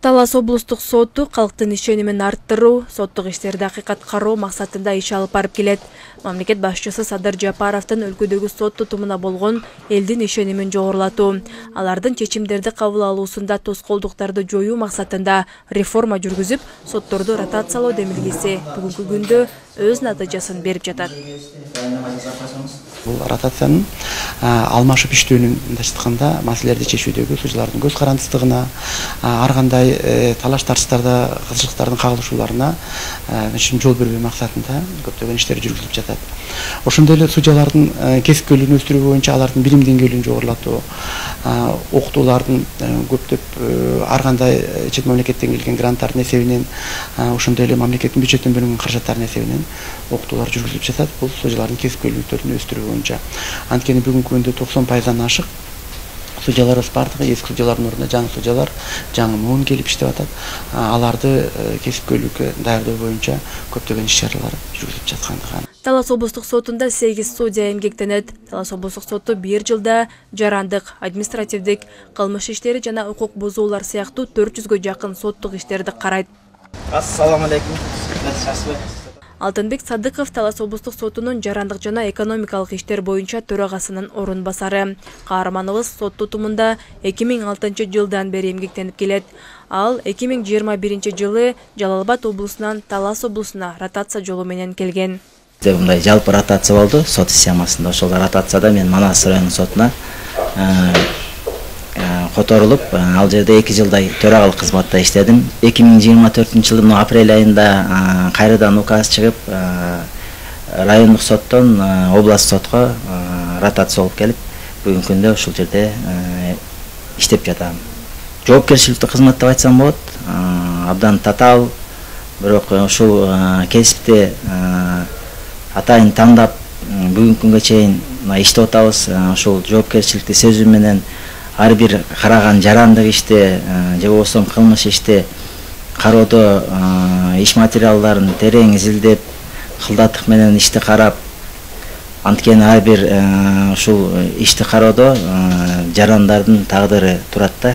Талас облустук соту калктын ишенимин арттыруу, соттук иштерди акыйкат кароо максатында иш алып барып келет. Мамлекет башчысы Садыр Жапаровдун өлкөдөгү сот тутумуна болгон элдин ишенимин жогорулатуу, алардын чечимдерди кабыл алуусунда тоскоолдуктарды жоюу максатында реформа жүргүзүп, сотторду ротациялоо демилгеси бүгүнкү күндө өз натыйжасын берип жатат. Бул ротациянын алмашып иштөөнүн мындайча айтканда маселелерди чечүүдөгү судьялардын көз карандысыздыгына, ар кандай талаш тартыштарда кызыкчылыктардын кагылышууларына жол бербөө максатында көптөгөн иштер жүргүзүлүп жатат. Ошондой эле судьялардын кесипкөйлүгүн өстүрүү боюнча алардын билим деңгээлин жогорулатуу, окутуулардын көптөп ар кандай чет мамлекеттен келген гранттардын эсебинен, ошондой эле мамлекеттин бюджеттен бөлүнгөн каражаттардын эсебинен окутуулар жүргүзүлүп жатат. Бул судьялардын кесипкөйлүктөрүн өстүрүү боюнча. Анткени бүгүнкү күндө 90%дан ашык судьяларыбыз бардыгы эски судьялардын ордуна жаңы судьялар, жаңы муун келип иштеп атат. Аларды кесипкөйлүккө даярдоо боюнча көптөгөн иш-чаралар жүргүзүлүп жаткандыгы. Талас облустук сотунда 8 судья эмгектенет. Талас облустук соту 1 жылда жарандык, административдик, кылмыш иштери жана укук бузуулар сыяктуу 400гө жакын соттук иштерди карайт. Ассаламу алейкум. Алтынбек Садыков Талас облустук сотунун жарандык жана экономикалык иштер боюнча төрагасынын орун басары. Каарманыбыз сот тутумунда 2006 жылдан бери эмгектенип келет. Ал 2021 жылы Жалал-Абад облусунан Талас облусуна ротация жолу менен келген. Мындай жалпы ротация болду сот системасында. Ошол ротацияда мен Манас районунун сотуна которулуп, ал жерде 2 жылдай төрагалык кызматта иштедим. 2024 апрель айында кайрадан указ чыгып, райондук соттон область сотко ротация болуп келип, бүгүнкү күндө ушул жерде иштеп жатам. Жоопкерчиликтүү кызмат деп айтсам болот. Абдан татаал, бирок ушул кесипти атайын тандап, бүгүнкү күнгө чейин иштеп атабыз. Ушул жоопкерчиликти сезүү менен ар бир караган жарандык иште же болбосо кылмыш иште кароодо иш материалдарын терең изилдеп, кылдаттык менен ишти карап, анткени ар бир ушул ишти кароодо жарандардын тагдыры турат да.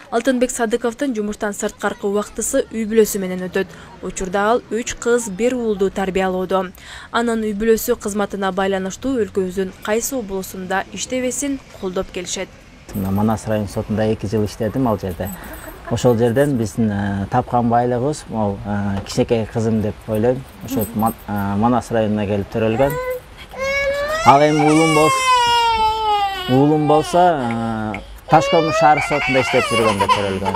Алтынбек Садыковдун жумуштан сырткаркы убактысы үй бүлөсү менен өтөт. Учурда ал 3 кыз, 1 уулду тарбиялоодо. Анын үй бүлөсү кызматына байланыштуу өлкөбүздүн кайсы облусунда иштебесин колдоп келишет. Манас районунун сотунда 2 жыл иштедим ал жерде. Ошол жерден биздин тапкан байлыгыбыз могу кичинекей кызым деп ойлойм. Ошо Манас районуна келип төрөлгөн. Ал эми уулум болсо Ташкент шаар сотунда иштеп жүргөн деп төрөлгөн.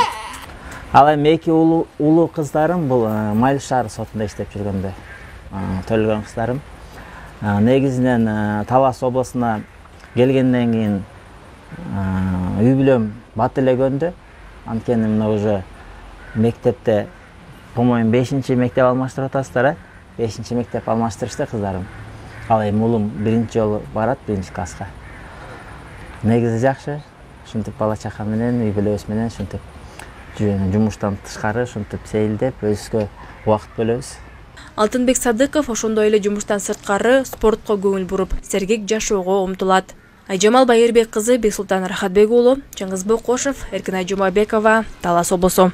Ал эми 2 улуу кыздарым бул Майыл шаар сотунда иштеп жүргөндө төрөлгөн кыздарым. Негизинен Талас облусуна келгенден кийин үй бүлөм бат элегөндө. Анткени мына уже мектепте, по-моему, 5-мектеп алмаштырып атасыздар, 5-мектеп алмаштырышты кыздарым. Ал эми уулум 1-жолу барат, 1-класска. Негизи жакшы. Ушинтип бала чака менен, үй бүлөбүз менен ушинтип жумуштан тышкары ушинтип сейилдеп, өзүбүзгө убакыт бөлөбүз. Алтынбек Садыков ошондой эле жумуштан сырткары спортко көңүл буруп, сергек жашоого умтулат. Айжамал Байырбек кызы Бексултан Рахатбек уулу, Чыңгыз Бокошев, Эркинай Жумабекова, Талас облусу.